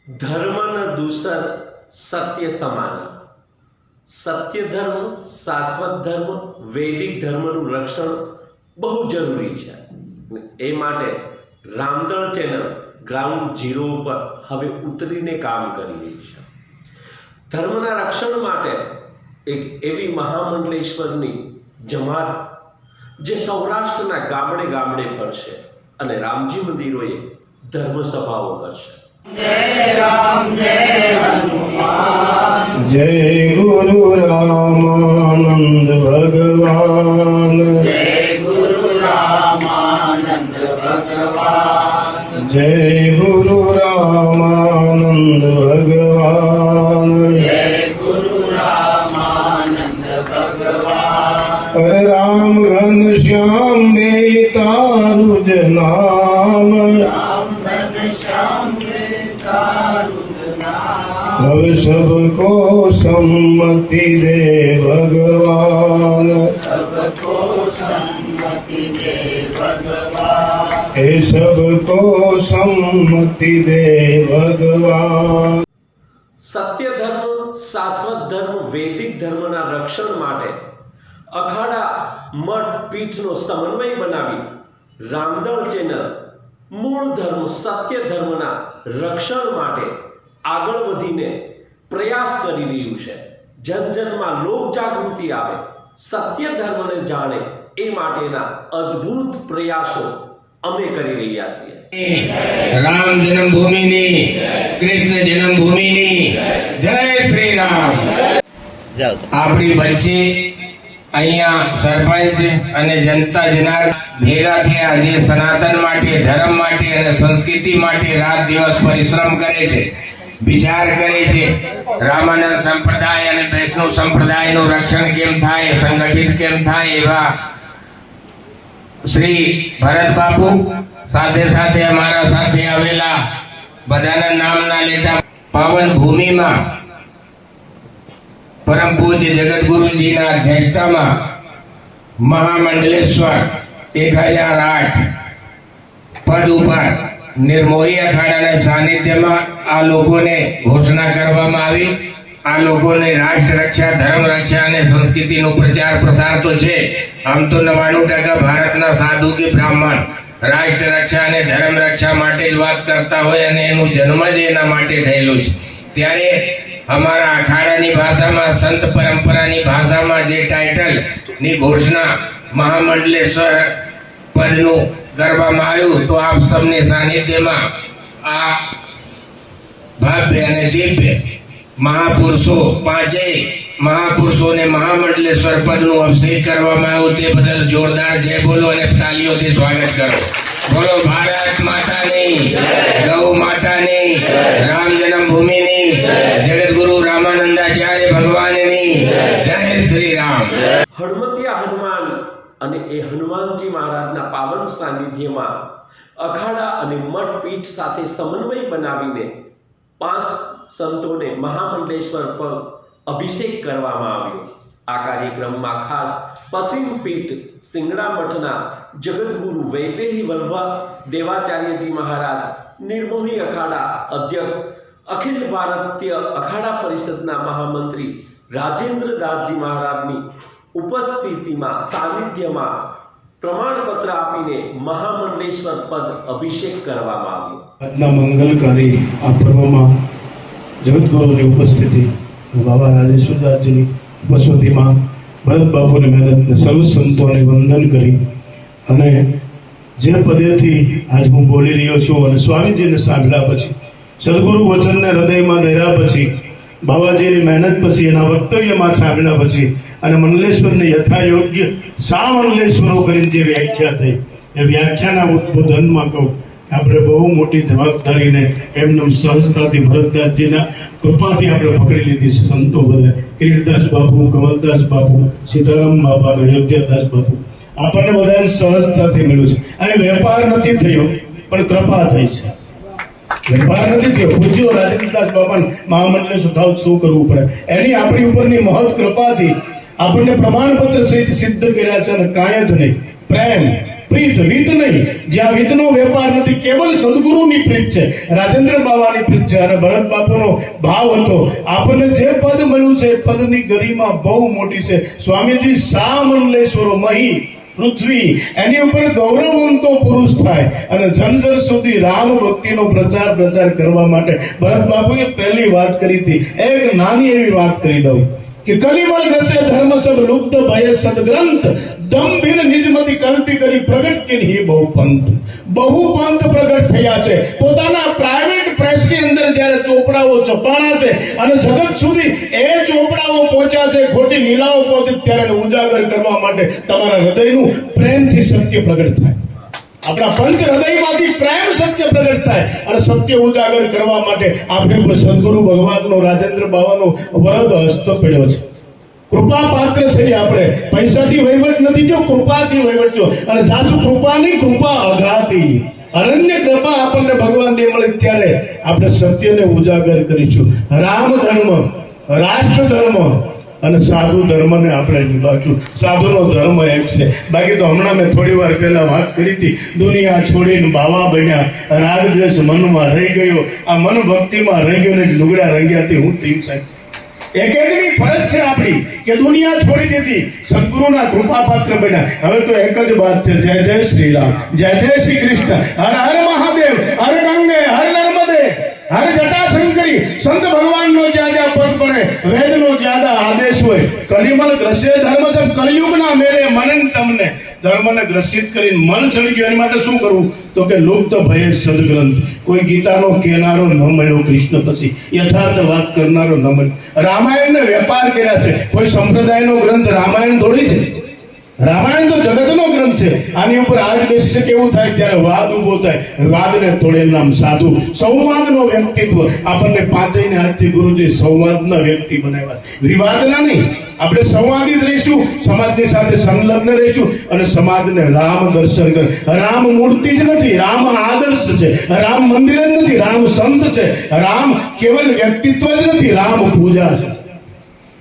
ધર્મના દૂષર સત્ય સમાન. સત્ય ધર્મ, શાશ્વત ધર્મ, વૈદિક ધર્મનું રક્ષણ બહુ જરૂરી છે. એ માટે રામદળ ચેનલ ગ્રાઉન્ડ ઝીરો ઉપર હવે ઉતરીને કામ કરી રહી છે. ધર્મના રક્ષણ માટે એક એવી મહામંડલેશ્વરની જમાત જે સૌરાષ્ટ્રના ગામડે ગામડે ફરશે અને રામજી મંદિરોએ ધર્મ સભાઓ કરશે. जय राम जय हनुमान। जय गुरु रामानंद भगवान। जय गुरु रामानंद भगवान। जय गुरु रामानंद भगवान। जय गुरु रामानंद भगवान। राम घन श्याम बेतारुज नाम। राम घन श्याम बेतारुज नाम। अब सबको सम्मति दे भगवान। सबको सम्मति दे भगवान। हे सबको सम्मति दे भगवान। સત્ય ધર્મ, શાશ્વત ધર્મ, વૈદિક ધર્મના રક્ષણ માટે અખાડા મઠ પીઠનો સમન્વય બનાવી રામદળ ચેનલ મૂળ ધર્મ સત્ય ધર્મના રક્ષણ માટે આગળ વધીને પ્રયાસ કરી રહ્યું છે. જન જનમાં લોક જાગૃતિ આવે, સત્ય ધર્મને જાણે, એ માટેના અદ્ભુત પ્રયાસો અમે કરી રહ્યા છીએ. राम जन्मभूमि कृष्ण जन्मभूमि जय श्री राम। આપણી વચ્ચે અહીંયા સરપંચ અને જનતા જનાર ભેગા થયા જે સનાતન માટે, ધર્મ માટે અને સંસ્કૃતિ માટે રાત દિવસ પરિશ્રમ કરે છે, વિચાર કરે છે. રામાનંદ સંપ્રદાય અને વૈષ્ણવ સંપ્રદાયનું રક્ષણ કેમ થાય, સંગઠિત કેમ થાય, એવા શ્રી ભરત બાપુ સાથે સાથે અમારા સાથે આવેલા બધાના નામ ના લેતા પાવન ભૂમિમાં પરમ પૂજ્ય જગતગુરુજીના અધ્યક્ષતામાં મહામંડલેશ્વર 1008 પદ ઉપર નિર્મોહી અખાડાના સાનિધ્યમાં આ લોકોને ઘોષણા કરવામાં આવી. આ લોકોને રાષ્ટ્ર રક્ષા, ધર્મ રક્ષા અને સંસ્કૃતિનો પ્રચાર પ્રસાર તો છે. આમ તો 99% ભારતના સાધુ કે બ્રાહ્મણ રાષ્ટ્ર રક્ષા અને ધર્મ રક્ષા માટે જ વાત કરતા હોય અને એનું જન્મ જ એના માટે થયેલું છે. ત્યારે અમારા અખાડાની ભાષામાં, સંત પરંપરાની ભાષામાં જે ટાઇટલ ની ઘોષણા મહામંડલેશ્વર પદનું કરવામાં આવ્યું, તો આપ સૌની સાનિધ્યમાં આ ભવ્ય અને દિવ્ય મહાપુરુષો, પાંચેય મહાપુરુષોને મહામંડલેશ્વર પદનું અભિષેક કરવામાં આવ્યું. તે બદલ જોરદાર જય બોલો અને તાલીઓથી સ્વાગત કરો. બોલો ભારત માતાની, ગૌ માતાની, રામ જન્મભૂમિની, જગતગુરુ રામાનંદાચાર્ય ભગવાનની જય શ્રી રામ. હળમતિયા હનુમાન અને એ હનુમાનજી મહારાજના પાવન સાનિધ્યમાં અખાડા અને મઠ પીઠ સાથે સમન્વય બનાવીને 5 સંતોને મહામંડલેશ્વર પર અભિષેક કરવામાં આવ્યો. આ કાર્યક્રમમાં ખાસ પશ્ચિમ પીઠ સિંગડા મઠના જગતગુરુ વૈદેહી વલ્લભ દેવાચાર્યજી મહારાજ, નિર્મોહી અખાડા અધ્યક્ષ, અખિલ ભારતીય અખાડા પરિષદના મહામંત્રી રાજેન્દ્રદાસજી મહારાજની ઉપસ્થિતિમાં, સાનિધ્યમાં પ્રમાણપત્ર આપીને મહામંડલેશ્વર પદ અભિષેક કરવામાં આવ્યો. આજના મંગલકારી આ પર્વમાં જગતગુરુની ઉપસ્થિતિ, બાબા રાજેશ્વરદાસજીની ઉપસ્થિતિમાં ભરત બાપુની મહેનતને સર્વ સંતોને વંદન કરી અને જે પદેથી આજ હું બોલી રહ્યો છું અને સ્વામીજીને સાંભળ્યા પછી, સદગુરુ વચનને હૃદયમાં ધર્યા પછી, બાબાજીની મહેનત પછી, એના વક્તવ્યમાં સાંભળ્યા પછી અને મંડલેશ્વરને યથાયોગ્ય શા મંડલેશ્વરો કરીને જે વ્યાખ્યા થઈ, એ વ્યાખ્યાના ઉદ્બોધનમાં કહું આપણે બહુ મોટી જવાબદારીને એમને સહજતાથી ભરતદાસજીના કૃપાથી આપણે પકડી લીધી છે. સંતો બધા, કિરીટદાસ બાપુ, કમલદાસ બાપુ, સીતારામ બાપા, અયોધ્યાદાસ બાપુ, આપણને બધાને સહજતાથી મળ્યું છે. અને વેપાર નથી થયો પણ કૃપા થઈ છે. વેપાર નથી થયો. પૂજ્ય રાજેન્દ્રદાસ બાપાને મહામંડલેશ્વર થાવ શું કરવું પડે, એની આપણી ઉપરની મહৎ કૃપાથી આપણને પ્રમાણપત્ર સહિત સિદ્ધ કર્યા છે. અને કાંઈ જ નહીં, પ્રેમ પ્રીત રીત નહીં, જ્યાં રીતનો વેપાર નથી, કેવલ સદગુરુની પ્રીત છે, રાજેન્દ્ર બાવાની પ્રીત છે. અને ભરત બાપુનો ભાવ હતો, આપણને જે પદ મળ્યું છે એ પદની ગરિમા બહુ મોટી છે. સ્વામીજી સામંડલેશ્વરો મહી પૃથ્વી એની ઉપર ગૌરવવંતો પુરુષ થાય અને જન જન સુધી રામ ભક્તિનો પ્રચાર કરવા માટે ભરત બાપુએ પહેલી વાત કરી હતી. એક નાની એવી વાત કરી દઉં કે કલિમલ રસે ધર્મ સબ લુપ્ત ભય સદગ્રંથ દંભિન નિજમતી કલ્પી કરી પ્રગટ કિન્હી બહુ પંથ પ્રગટ થયા છે. પોતાના પ્રાઇવેટ પ્રેસની અંદર જ્યારે ચોપડાઓ છપાણા છે અને જગત સુધી એ ચોપડાઓ પહોંચ્યા છે, ખોટી લીલાઓ પહોંચી, ત્યારે ઉજાગર કરવા માટે તમારા હૃદયનું પ્રેમથી સત્ય પ્રગટ થાય. આપણા પંચ હૃદયમાંથી પ્રેમ સત્ય પ્રગટ થાય અને સત્ય ઉજાગર કરવા માટે આપણે સદગુરુ ભગવાનનો રાજેન્દ્ર બાવાનો વરદ હસ્ત પડ્યો છે. કૃપા પાત્ર છે. આપણે પૈસાથી વહીવટ નથી થયો, કૃપાથી વહીવટ થયો. અને સાચું કૃપાની કૃપા અઘાતી અનન્ય કૃપા આપણને ભગવાનને મળે ત્યારે આપણે સત્યને ઉજાગર કરીશું. રામ ધર્મ, રાષ્ટ્ર ધર્મ અને સાધુ ધર્મને આપણે નિભાવશું. સાધુનો ધર્મ એક છે. બાકી તો હમણાં મેં થોડી વાર પહેલા વાત કરી હતી, દુનિયા છોડીને બાવા બન્યા, રાગદ્વેષ મનમાં રહી ગયો, આ મન ભક્તિમાં રહી ગયો ને લુગડા રંગ્યાથી હું થયું સાહેબ. એકેની ફરજ છે આપણી કે દુનિયા છોડી દીધી, સદગુરુના કૃપા પાત્ર બન્યા. હવે તો એક જ વાત છે, જય જય શ્રી રામ, જય જય શ્રી કૃષ્ણ, હર હર મહાદેવ, હર ગંગે, હર નર્મદે, હર જટાશંકરી. સંત ભગવાનનો જ્યાં જ્યાં પદ પડે, વેદનો જ્યાં આદેશ હોય, કલિમલ ગ્રસે ધર્મ સબ કલયુગના મેરે મનન તમને ધર્મને ગ્રસિત કરીને મન ચડી ગયું. એની માટે શું કરવું તો કે લુપ્ત ભય સદગ્રંથ. કોઈ ગીતાનો કહેનારો ન મળ્યો કૃષ્ણ પછી, યથાર્થ વાત કરનારો ન મળ્યો. રામાયણને વેપાર કર્યા છે. કોઈ સંપ્રદાયનો ગ્રંથ રામાયણ થોડી છે. રામાયણ તો જગતનો ગ્રંથ છે. આની ઉપર આજ બેસી કેવું થાય ત્યારે વાદ ઉભો થાય. વાદને તોડે નામ સાધુ. સંવાદનો વ્યક્તિત્વ આપણને પાંચેયને હાથથી ગુરુજી સંવાદના વ્યક્તિ બનાવ્યા છે, વિવાદના નહીં. આપણે સંવાદિત રહીશું, સમાજની સાથે સંલગ્ન રહીશું અને સમાજને રામ દર્શન કર. રામ મૂર્તિ જ નથી, રામ આદર્શ છે. રામ મંદિર જ નથી, રામ સંત છે. રામ કેવલ વ્યક્તિત્વ જ નથી, રામ પૂજા છે.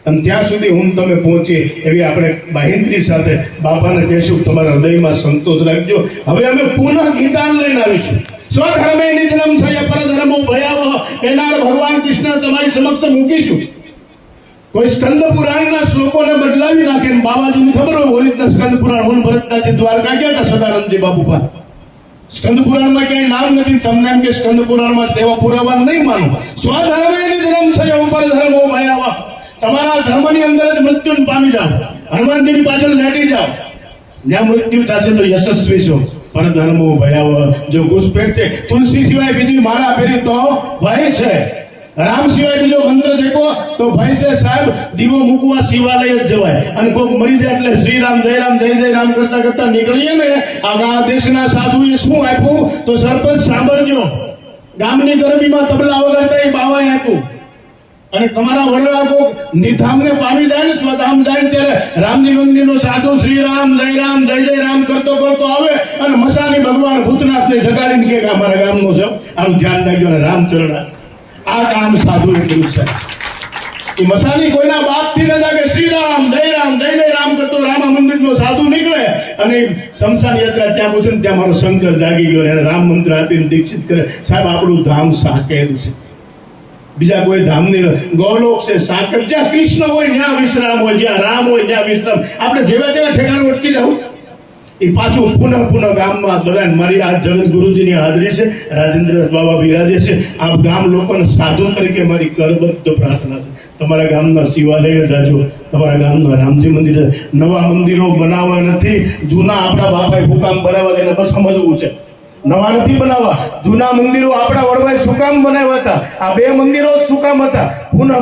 અને ત્યાં સુધી હું તમે પહોંચીએ એવી આપણે બાહેંદ્રી સાથે બાપાને કહેશું, તમારા હૃદયમાં સંતોષ રાખજો. હવે અમે પુનઃ ગીતાને લઈને આવીશું. સ્વધર્મે નિધનમ થય પરધર્મો ભયાવહ કહેનાર ભગવાન કૃષ્ણ તમારી સમક્ષ મૂકીશું. કોઈ સ્કંદ પુરાણના શ્લોકોને બદલાવી નાખે. બાબાજીને ખબર હોય ઓરિજિનલ સ્કંદ પુરાણ હું ભરતદાસજી દ્વારકા ગયા હતા સદાનંદજી બાપુ પાસે. સ્કંદ પુરાણમાં ક્યાંય નામ નથી. તમને એમ કે સ્કંદ પુરાણમાં તેવા પુરાવા નહીં માનું. સ્વધર્મે નિધનમ થય પરધર્મો ભયાવહ. તમારા ધર્મની અંદર જ મૃત્યુને પામી જાઓ, હનુમાનજીની પાછળ લેટી જાઓ, જ્યાં મૃત્યુ થશે તો યશસ્વી છો. પરધર્મો ભયાવહ. જો ઘૂસપેઠ છે, તુલસી સિવાય બીજી માળા ફેરી તો ભય છે. રામ સિવાય બીજો મંત્ર જપો તો ભય છે સાહેબ. દીવો મૂકવા શિવાલય જ જવાય. અને કોઈક મરી જાય એટલે શ્રી રામ જય રામ જય જય રામ કરતા કરતા નીકળીએ ને. આ દેશના સાધુએ શું આપ્યું તો સરપંચ સાંભળજો, ગામની ગરબીમાં તબલા વગાડતા એ બાવાએ આપ્યું. અને તમારા વડવા કોક નિધામને પામી જાય ને, સ્વધામ જાય ત્યારે રામજી મંદિરનો સાધુ શ્રી રામ જય રામ કરતો આવે અને મસાની ભગવાન ભૂતનાથને જગાડીને કે અમારા ગામનો છે, આનું ધ્યાન રાખજો. અને રામચરણ આ કામ સાધુએ કર્યું છે. એ મસાની કોઈના બાપથી ન જાગે. શ્રી રામ જય રામ કરતો રામા મંદિરનો સાધુ નીકળે અને શમશાન યાત્રા ત્યાં પૂછે ને ત્યાં મારો શંકર જાગી ગયો એને રામ મંત્ર આપીને દીક્ષિત કરે. સાહેબ આપણું ધામ સાકેત છે, બીજા કોઈ ધામની ગૌલોક છે. સાકર જ્યાં કૃષ્ણ હોય ત્યાં વિશ્રામ હોય, જ્યાં રામ હોય ત્યાં વિશ્રામ. આપણે જેવા તેવા ઠેકાણે અટકી જવું. એ પાછું પુનઃ ગામમાં બધા. મારી આ જગત ગુરુજીની હાજરી છે, રાજેન્દ્ર બાબા બિરાજે છે. આ ગામ લોકોને સાધુ તરીકે મારી કરબદ્ધ પ્રાર્થના છે. તમારા ગામના શિવાલય જાજો, તમારા ગામના રામજી મંદિર. નવા મંદિરો બનાવવા નથી, જૂના આપણા બાપાએ હુકામ બનાવવા એને બસ સમજવું છે. નવા નથી બનાવવા. જૂના મંદિરો આપણા વડવાએ શું કામ બનાવ્યા હતા? આ બે મંદિરો શું કામ હતા?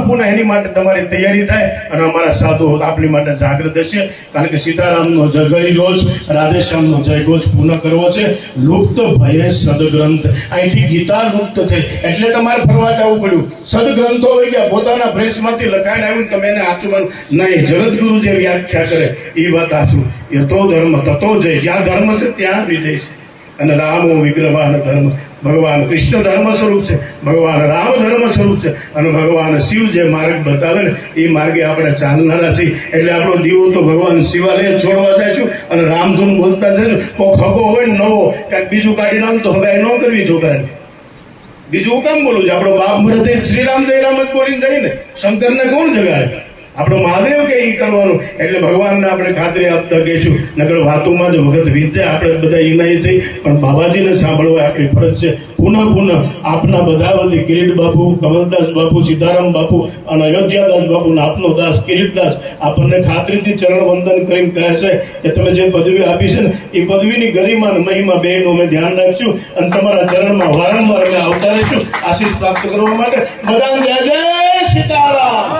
પુનઃ એની માટે તમારી તૈયારી થાય. અને અમારા સાધુ આપણી માટે જાગૃત છે. કારણ કે સીતારામનો જય ઘોષ, રાધેશ્યામનો જય ઘોષ પુનઃ કરવો છે. લુપ્ત ભયે સદગ્રંથ. અહીંથી ગીતા લુપ્ત થઈ એટલે તમારે ફરવા જવું પડ્યું. સદગ્રંથો હોય ગયા, પોતાના પ્રેસમાંથી લખાઈને આવ્યું, તમે એને આચવાનું નહીં. જગતગુરુ જે વ્યાખ્યા કરે એ વાત આચું. યથો ધર્મ તતો જય. જ્યાં ધર્મ છે ત્યાં વિજય છે. અને રામો વિગ્રહ ધર્મ ભગવાન કૃષ્ણ ધર્મ સ્વરૂપ છે, ભગવાન રામ ધર્મ સ્વરૂપ છે અને ભગવાન શિવ જે માર્ગ બતાવે ને એ માર્ગે આપણે ચાલનારા છીએ. એટલે આપણો દીવો તો ભગવાન શિવાલય છોડવા જાય છું અને રામધૂન બોલતા જાય ને કોઈ ખગો હોય ને નવો કાંઈક બીજું કાઢી નાખ તો હગાઈ ન કરવી છોકરાને. બીજું હું કામ બોલું છું? આપણો બાપ મરે શ્રીરામ જય રામ જ બોલીને જાય ને, શંકરને કોણ જગાડે? આપણો મહાદેવ કે એ કરવાનું. એટલે ભગવાનને આપણે ખાતરી આપતા કહીશું, નકર વાતોમાં જ વખત વીતે આપણે બધા ઈનાય છે, પણ બાબાજીને સાંભળવા આપણી ફરજ છે. પુનઃ આપના બધા વતી કિરીટ બાપુ, કમલદાસ બાપુ, સીતારામ બાપુ અને અયોધ્યાદાસ બાપુ ને આપનો દાસ કિરીટદાસ આપણને ખાતરીથી ચરણ વંદન કરીને કહે છે કે તમે જે પદવી આપી છે ને એ પદવીની ગરિમા અને મહિમા બેનો અમે ધ્યાન રાખશું અને તમારા ચરણમાં વારંવાર અમે આવતા રહીશું આશીષ પ્રાપ્ત કરવા માટે. બધાને જય જય સીતારામ.